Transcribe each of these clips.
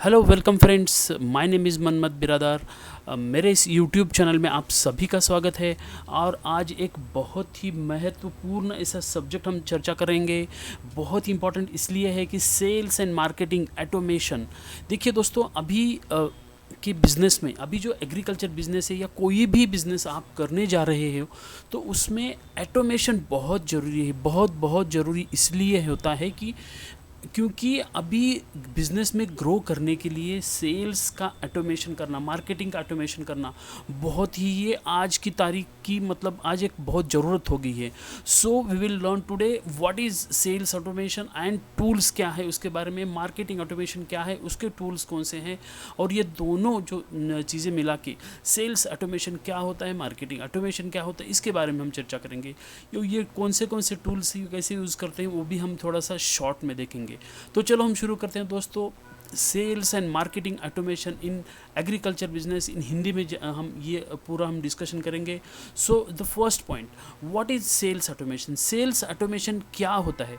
Hello welcome friends, my name is Manmath Biradar. मेरे इस YouTube channel में आप सभी का स्वागत है। और आज एक बहुत ही महत्वपूर्ण ऐसा सब्जेक्ट हम चर्चा करेंगे। बहुत ही इम्पोर्टेंट इसलिए है कि सेल्स एंड मार्केटिंग ऑटोमेशन। देखिए दोस्तों, अभी कि बिज़नेस में, अभी जो एग्रीकल्चर बिज़नेस है या कोई भी बिज़नेस आप करने जा रहे हो, तो उसमें ऑटोमेशन बहुत ज़रूरी है। बहुत बहुत ज़रूरी इसलिए होता है कि क्योंकि अभी बिजनेस में ग्रो करने के लिए सेल्स का ऑटोमेशन करना, मार्केटिंग का ऑटोमेशन करना बहुत ही, ये आज की तारीख की मतलब आज एक बहुत ज़रूरत हो गई है। So we will learn today what is sales automation and tools क्या है उसके बारे में, मार्केटिंग ऑटोमेशन क्या है उसके टूल्स कौन से हैं, और ये दोनों जो चीज़ें मिला के सेल्स ऑटोमेशन क्या होता है, मार्केटिंग ऑटोमेशन क्या होता है, इसके बारे में हम चर्चा करेंगे। ये कौन से टूल्स कैसे यूज़ करते हैं वो भी हम थोड़ा सा शॉर्ट में देखेंगे। तो चलो हम शुरू करते हैं दोस्तों। Sales and marketing automation in agriculture business, in Hindi में हम ये पूरा हम डिस्कशन करेंगे। So the first point, what is sales automation. Sales automation क्या होता है?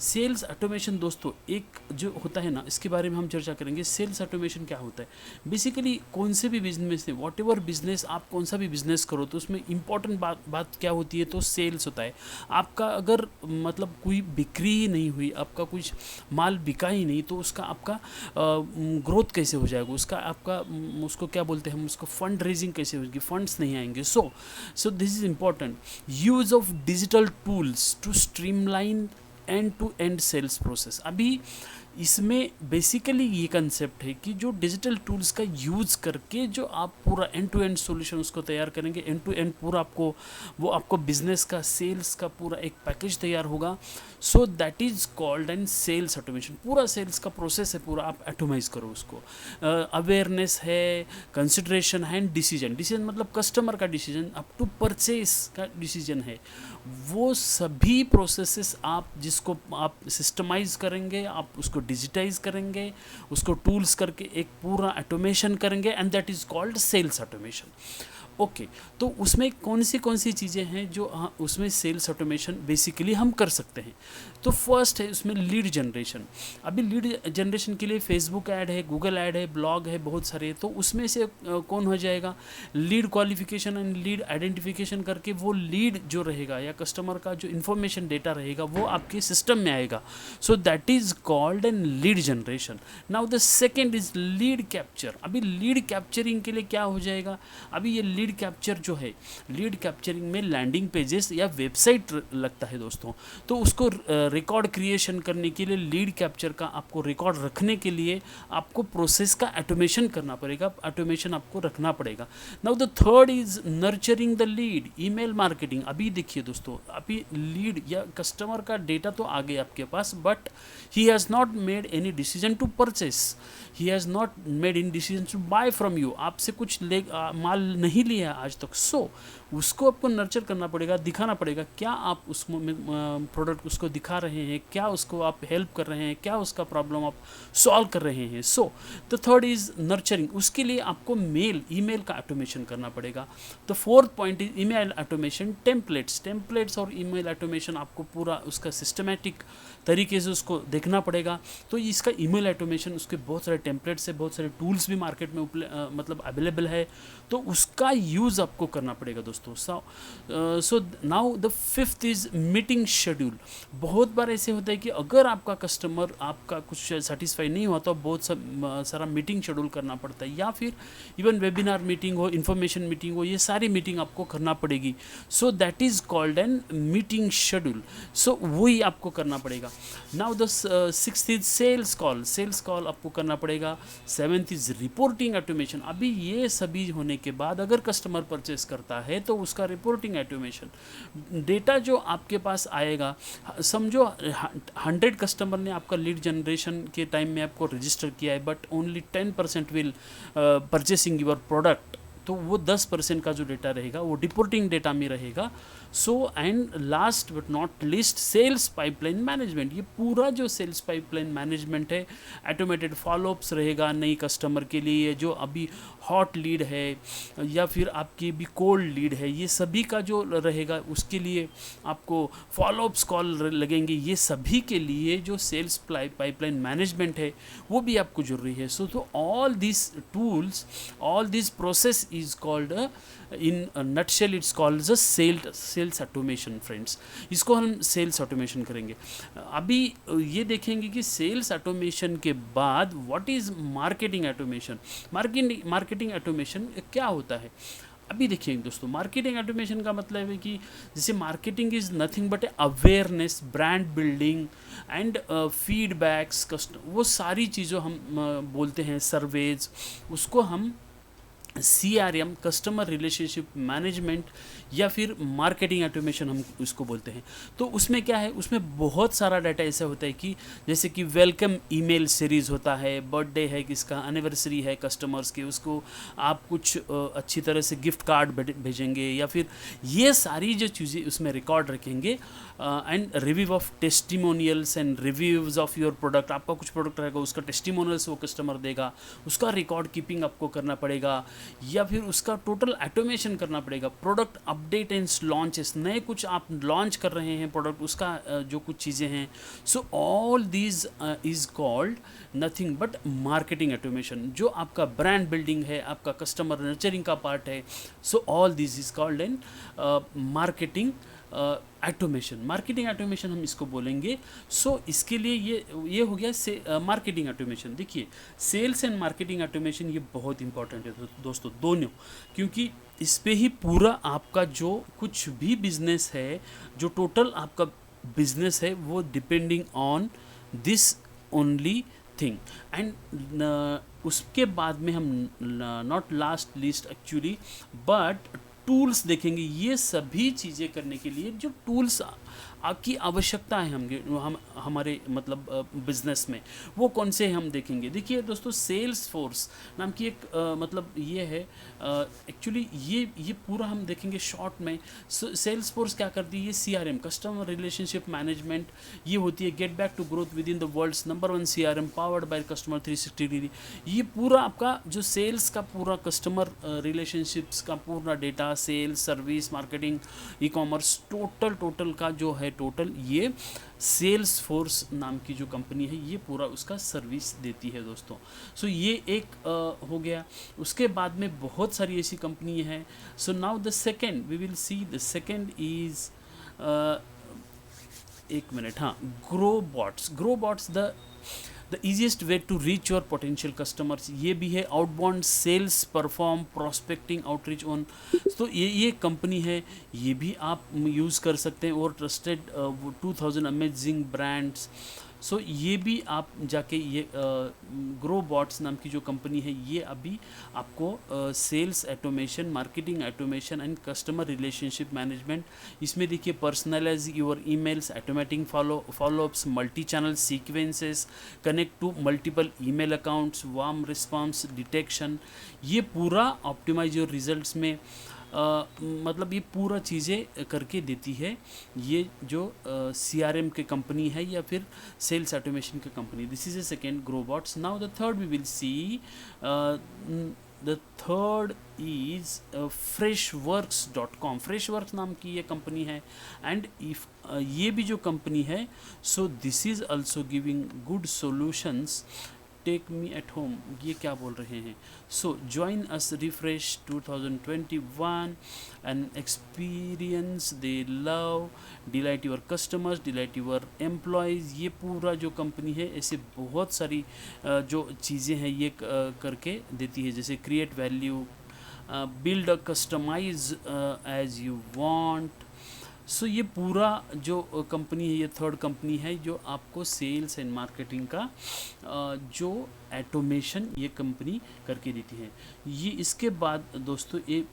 सेल्स ऑटोमेशन दोस्तों एक जो होता है ना, इसके बारे में हम चर्चा करेंगे। सेल्स ऑटोमेशन क्या होता है? बेसिकली कौन से भी बिजनेस में, वॉट एवर बिजनेस, आप कौन सा भी बिजनेस करो तो उसमें इंपॉर्टेंट बात क्या होती है, तो सेल्स होता है। आपका अगर मतलब कोई बिक्री ही नहीं हुई, आपका कुछ माल बिका ही नहीं, तो उसका आपका ग्रोथ कैसे हो जाएगा, उसका आपका उसको क्या बोलते हैं हम, उसको फंड रेजिंग कैसे होगी, फंड्स नहीं आएंगे। So this is important. Use of digital tools to streamline end to end sales process. अभी इसमें बेसिकली ये कंसेप्ट है कि जो डिजिटल टूल्स का यूज़ करके जो आप पूरा एंड टू एंड सॉल्यूशन उसको तैयार करेंगे, एंड टू एंड पूरा आपको वो आपको बिजनेस का, सेल्स का पूरा एक पैकेज तैयार होगा। So that is called end sales automation. पूरा सेल्स का प्रोसेस है, पूरा आप ऑटोमाइज करो उसको। अवेयरनेस है, कंसिडरेशन है, एंड डिसीजन। डिसीजन मतलब कस्टमर का डिसीजन, अप टू परचेस का डिसीजन है। वो सभी प्रोसेसेस आप जिसको आप सिस्टमाइज करेंगे, आप उसको डिजिटाइज करेंगे, उसको टूल्स करके एक पूरा ऑटोमेशन करेंगे, and that is called sales automation. Okay, तो उसमें कौन सी चीज़ें हैं जो उसमें सेल्स ऑटोमेशन बेसिकली हम कर सकते हैं। तो फर्स्ट है उसमें लीड जनरेशन। अभी लीड जनरेशन के लिए फेसबुक ऐड है, गूगल ऐड है, ब्लॉग है, बहुत सारे। तो उसमें से कौन हो जाएगा? Lead qualification and lead identification करके वो लीड जो रहेगा या कस्टमर का जो इन्फॉर्मेशन डेटा रहेगा वो आपके सिस्टम में आएगा। सो that is called N lead generation. Now the second is lead capture. अभी लीड कैप्चरिंग के लिए क्या हो जाएगा? अभी ये लीड कैप्चर जो है, लीड कैप्चरिंग में लैंडिंग पेजेस या वेबसाइट लगता है दोस्तों। तो उसको रिकॉर्ड क्रिएशन करने के लिए, लीड कैप्चर का आपको रिकॉर्ड रखने के लिए आपको प्रोसेस का ऑटोमेशन करना पड़ेगा, ऑटोमेशन आपको रखना पड़ेगा। Now the third is nurturing the lead, email marketing. अभी देखिए दोस्तों, अभी लीड या कस्टमर का डेटा तो आ गया आपके पास, but he has not made any decision to purchase, he has not made in decision to buy from you. आपसे कुछ माल नहीं लिया आज तक। सो उसको आपको नर्चर करना पड़ेगा, दिखाना पड़ेगा क्या आप उस प्रोडक्ट उसको दिखा रहे हैं, क्या उसको आप हेल्प कर रहे हैं, क्या उसका प्रॉब्लम आप सॉल्व कर रहे हैं। So the third is nurturing. उसके लिए आपको ईमेल का ऑटोमेशन करना पड़ेगा। The fourth point is email automation. Templates और ईमेल ऑटोमेशन आपको पूरा उसका सिस्टमैटिक तरीके से उसको देखना पड़ेगा। तो इसका ईमेल ऑटोमेशन, उसके बहुत सारे टेम्पलेट्स है, बहुत सारे टूल्स भी मार्केट में मतलब अवेलेबल है, तो उसका यूज़ आपको करना पड़ेगा दोस्तों। सो now the fifth is meeting schedule. बहुत बार ऐसे होता है कि अगर आपका कस्टमर आपका कुछ सेटिस्फाई नहीं हुआ तो बहुत सारा मीटिंग शेड्यूल करना पड़ता है, या फिर इवन वेबिनार मीटिंग हो, इन्फॉर्मेशन मीटिंग हो, ये सारी मीटिंग आपको करना पड़ेगी। So that is called an meeting schedule. सो वही आपको करना पड़ेगा। Now the sixth is sales call. Sales call आपको करना पड़ेगा। Seventh is reporting automation. अभी ये सभी होने के बाद अगर कस्टमर परचेस करता है तो उसका रिपोर्टिंग ऑटोमेशन, डेटा जो आपके पास आएगा, समझो 100 कस्टमर ने आपका लीड जनरेशन के टाइम में आपको रजिस्टर किया है, but only 10% will purchasing your product. तो वो 10% का जो डेटा रहेगा वो रिपोर्टिंग डेटा में रहेगा। So and last but not least sales pipeline management, ये पूरा जो सेल्स पाइपलाइन मैनेजमेंट है, ऑटोमेटेड फॉलोअप्स रहेगा नई कस्टमर के लिए, जो अभी हॉट लीड है या फिर आपकी भी कोल्ड लीड है, ये सभी का जो रहेगा उसके लिए आपको फॉलोअप्स कॉल लगेंगे। ये सभी के लिए जो सेल्स पाइपलाइन मैनेजमेंट है वो भी आपको जरूरी है। सो तो all this tools, all this process is called in nutshell it's called the sales automation friends. इसको हम सेल्स ऑटोमेशन करेंगे। अभी ये देखेंगे कि सेल्स ऑटोमेशन के बाद what is marketing automation. Marketing automation क्या होता है, अभी देखिए दोस्तों, मार्केटिंग ऑटोमेशन का मतलब है कि जैसे marketing is nothing but awareness, brand building and feedbacks, वो सारी चीज़ों हम बोलते हैं, सर्वेज, उसको हम CRM, कस्टमर रिलेशनशिप मैनेजमेंट या फिर मार्केटिंग ऑटोमेशन हम उसको बोलते हैं। तो उसमें क्या है, उसमें बहुत सारा डाटा ऐसा होता है कि जैसे कि वेलकम ईमेल सीरीज़ होता है, बर्थडे है किसका, एनिवर्सरी है कस्टमर्स के, उसको आप कुछ अच्छी तरह से गिफ्ट कार्ड भेजेंगे या फिर ये सारी जो चीज़ें उसमें रिकॉर्ड रखेंगे। And review of testimonials and reviews of your product, आपका कुछ प्रोडक्ट रहेगा उसका टेस्टिमोनियल्स वो कस्टमर देगा, उसका रिकॉर्ड कीपिंग आपको करना पड़ेगा या फिर उसका टोटल ऑटोमेशन करना पड़ेगा। प्रोडक्ट अपडेट एंड लॉन्चेस, नए कुछ आप लॉन्च कर रहे हैं प्रोडक्ट, उसका जो कुछ चीज़ें हैं, so all these is called nothing but marketing automation. जो आपका ब्रांड बिल्डिंग है, आपका कस्टमर नर्चरिंग का पार्ट है, so all this is called in marketing automation. Marketing automation हम इसको बोलेंगे। सो इसके लिए ये हो गया से मार्केटिंग ऑटोमेशन। देखिए सेल्स एंड मार्केटिंग ऑटोमेशन ये बहुत इंपॉर्टेंट है दोस्तों दोनों, क्योंकि इस पे ही पूरा आपका जो कुछ भी बिजनेस है, जो टोटल आपका बिजनेस है, वो depending on this only thing. And उसके बाद में हम not last list actually but tools देखेंगे। ये सभी चीज़ें करने के लिए जो टूल्स आपकी आवश्यकता है हमारे मतलब बिजनेस में, वो कौन से हम देखेंगे। देखिए दोस्तों, सेल्स फोर्स नाम की एक मतलब ये है एक्चुअली, ये पूरा हम देखेंगे शॉर्ट में। सेल्स फोर्स क्या करती है, ये CRM, कस्टमर रिलेशनशिप मैनेजमेंट, ये होती है get back to growth with in the world's number 1 CRM powered by customer 360 degree. ये पूरा आपका जो सेल्स का पूरा कस्टमर रिलेशनशिप्स का पूरा data, sales, service, marketing, e commerce, total का जो है टोटल, ये सेल्स फोर्स नाम की जो कंपनी है ये पूरा उसका सर्विस देती है दोस्तों। सो ये एक हो गया। उसके बाद में बहुत सारी ऐसी कंपनी है। So now the second we will see, the second is एक मिनट, हाँ, Growbots the easiest way to reach your potential customers. ये भी है outbound sales perform prospecting outreach on. तो ये कंपनी है, ये भी आप यूज़ कर सकते हैं। और ट्रस्टेड 2000 अमेजिंग ब्रांड्स। सो ये भी आप जाके ये ग्रोबॉट्स नाम की जो कंपनी है, ये अभी आपको sales automation, marketing automation and customer relationship management, इसमें देखिए personalize your emails, automating follow ups, multi channel sequences, connect to multiple email accounts, warm response detection, ये पूरा ऑप्टिमाइज योर रिजल्ट्स में मतलब ये पूरा चीज़ें करके देती है ये जो CRM के कंपनी है या फिर सेल्स ऑटोमेशन की company. This is a second Growbots. Now the third we will see, the third is freshworks.com। freshworks नाम की ये कंपनी है। एंड इफ ये भी जो कंपनी है, so this is also giving good solutions. Take me at home, ये क्या बोल रहे हैं। So join us refresh 2021 and experience they love, delight your customers, delight your employees. ये पूरा जो कंपनी है ऐसे बहुत सारी जो चीज़ें हैं ये करके देती है, जैसे create value, build a customize as you want. सो ये पूरा जो कंपनी है, ये थर्ड कंपनी है जो आपको सेल्स एंड मार्केटिंग का जो ऑटोमेशन ये कंपनी करके देती है। ये इसके बाद दोस्तों ये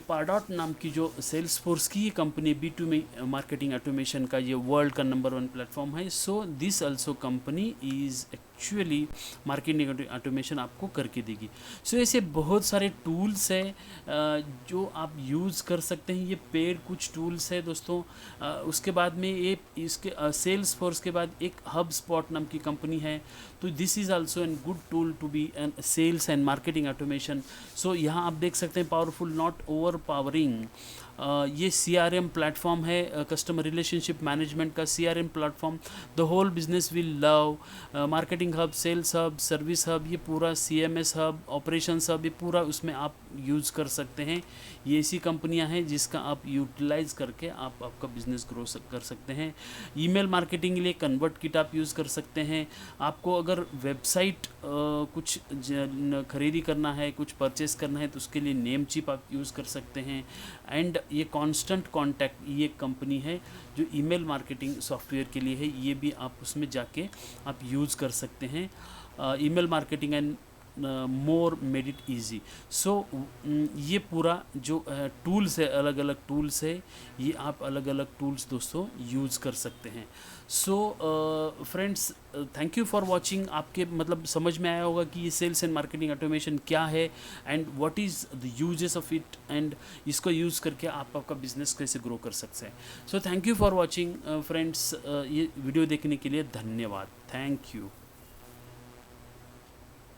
पारडॉट नाम की जो सेल्स फोर्स की ये कंपनी B2 में मार्केटिंग ऑटोमेशन का ये वर्ल्ड का नंबर 1 प्लेटफॉर्म है। So this also company is actually marketing automation आपको करके देगी। सो ऐसे बहुत सारे टूल्स हैं जो आप यूज़ कर सकते हैं। ये पेड कुछ टूल्स है दोस्तों। उसके बाद में ये इसके सेल्स फोर्स के बाद एक हब स्पॉट नाम की कंपनी है, तो this is also an good tool to be an sales and marketing automation. So यहाँ आप देख सकते हैं पावरफुल नॉट ओवर पावरिंग। ये CRM प्लेटफॉर्म है, कस्टमर रिलेशनशिप मैनेजमेंट का CRM platform. The whole business will love. Marketing hub, sales hub, service hub, ये पूरा CMS हब, ऑपरेशंस हब, ये पूरा उसमें आप यूज़ कर सकते हैं। ये ऐसी कंपनियां हैं जिसका आप यूटिलाइज करके आप आपका बिजनेस ग्रो कर सकते हैं। ईमेल मार्केटिंग के लिए कन्वर्ट किट आप यूज़ कर सकते हैं। आपको अगर वेबसाइट कुछ खरीदी करना है, कुछ परचेस करना है, तो उसके लिए नेम चिप आप यूज़ कर सकते हैं। एंड ये कांस्टेंट कांटेक्ट, ये एक कंपनी है जो ईमेल मार्केटिंग सॉफ्टवेयर के लिए है, ये भी आप उसमें जाके आप यूज़ कर सकते हैं। Email marketing and more made it easy. सो ये पूरा जो टूल्स है, अलग अलग टूल्स है, ये आप अलग अलग टूल्स दोस्तों यूज़ कर सकते हैं। So friends, thank you for watching. आपके मतलब समझ में आया होगा कि ये सेल्स एंड मार्केटिंग ऑटोमेशन क्या है and what is the uses of it, and इसको यूज़ करके आप आपका बिजनेस कैसे ग्रो कर सकते हैं। So thank you for watching friends. ये वीडियो देखने के लिए धन्यवाद। Thank you.